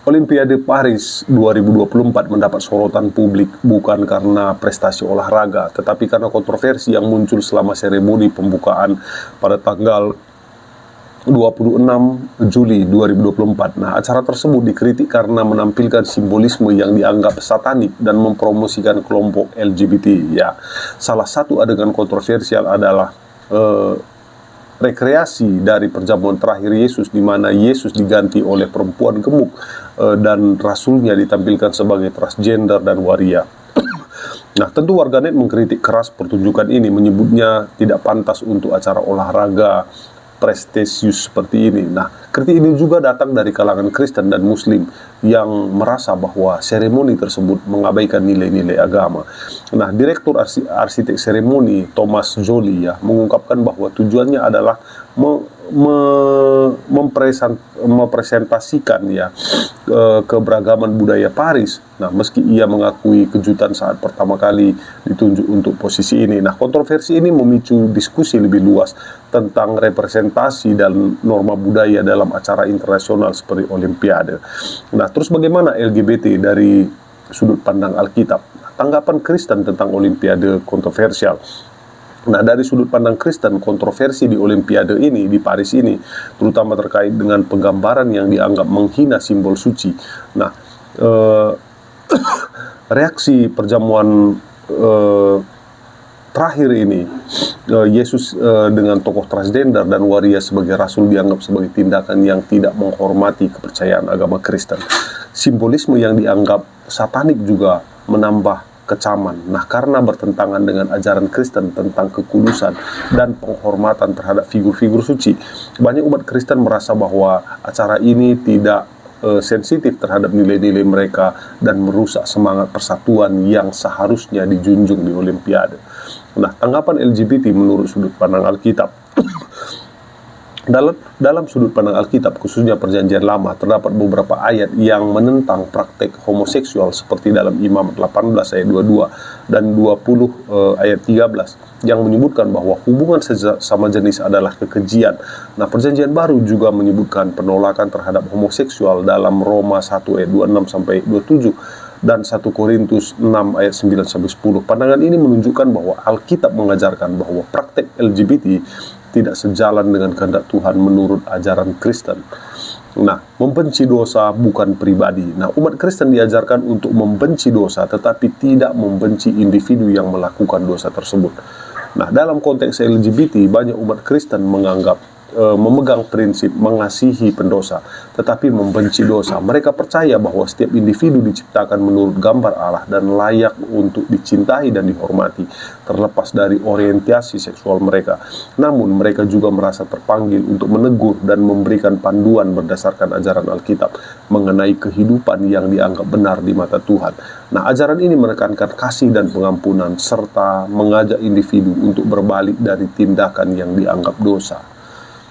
Olimpiade Paris 2024 mendapat sorotan publik bukan karena prestasi olahraga, tetapi karena kontroversi yang muncul selama seremoni pembukaan pada tanggal 26 Juli 2024. Nah, acara tersebut dikritik karena menampilkan simbolisme yang dianggap satanik dan mempromosikan kelompok LGBT. Ya, salah satu adegan kontroversial adalah rekreasi dari perjamuan terakhir Yesus, di mana Yesus diganti oleh perempuan gemuk dan rasulnya ditampilkan sebagai transgender dan waria. Nah, tentu warganet mengkritik keras pertunjukan ini, menyebutnya tidak pantas untuk acara olahraga prestisius seperti ini. Nah, kritik ini juga datang dari kalangan Kristen dan Muslim yang merasa bahwa seremoni tersebut mengabaikan nilai-nilai agama. Nah, Direktur Arsitek Seremoni Thomas Joly ya mengungkapkan bahwa tujuannya adalah mempresentasikan ya keberagaman budaya Paris. Nah, meski ia mengakui kejutan saat pertama kali ditunjuk untuk posisi ini. Nah, kontroversi ini memicu diskusi lebih luas tentang representasi dan norma budaya dalam acara internasional seperti Olimpiade. Nah, terus bagaimana LGBT dari sudut pandang Alkitab? Tanggapan Kristen tentang Olimpiade kontroversial. Nah, dari sudut pandang Kristen, kontroversi di Olimpiade ini, di Paris ini, terutama terkait dengan penggambaran yang dianggap menghina simbol suci. Nah, reaksi perjamuan terakhir ini, Yesus dengan tokoh transgender dan waria sebagai rasul dianggap sebagai tindakan yang tidak menghormati kepercayaan agama Kristen. Simbolisme yang dianggap satanik juga menambah kecaman. Nah, karena bertentangan dengan ajaran Kristen tentang kekudusan dan penghormatan terhadap figur-figur suci, banyak umat Kristen merasa bahwa acara ini tidak sensitif terhadap nilai-nilai mereka dan merusak semangat persatuan yang seharusnya dijunjung di Olimpiade. Nah, tanggapan LGBT menurut sudut pandang Alkitab. Dalam sudut pandang Alkitab, khususnya Perjanjian Lama, terdapat beberapa ayat yang menentang praktek homoseksual seperti dalam Imamat 18 ayat 22 dan 20 ayat 13 yang menyebutkan bahwa hubungan sesama jenis adalah kekejian. Nah, Perjanjian Baru juga menyebutkan penolakan terhadap homoseksual dalam Roma 1 ayat 26 sampai 27 dan 1 Korintus 6 ayat 9 sampai 10. Pandangan ini menunjukkan bahwa Alkitab mengajarkan bahwa praktek LGBT tidak sejalan dengan kehendak Tuhan menurut ajaran Kristen. Nah, membenci dosa bukan pribadi. Nah, umat Kristen diajarkan untuk membenci dosa tetapi tidak membenci individu yang melakukan dosa tersebut. Nah, dalam konteks LGBT, banyak umat Kristen memegang prinsip mengasihi pendosa tetapi membenci dosa. Mereka percaya bahwa setiap individu diciptakan menurut gambar Allah dan layak untuk dicintai dan dihormati terlepas dari orientasi seksual mereka. Namun mereka juga merasa terpanggil untuk menegur dan memberikan panduan berdasarkan ajaran Alkitab mengenai kehidupan yang dianggap benar di mata Tuhan. Nah, ajaran ini menekankan kasih dan pengampunan serta mengajak individu untuk berbalik dari tindakan yang dianggap dosa.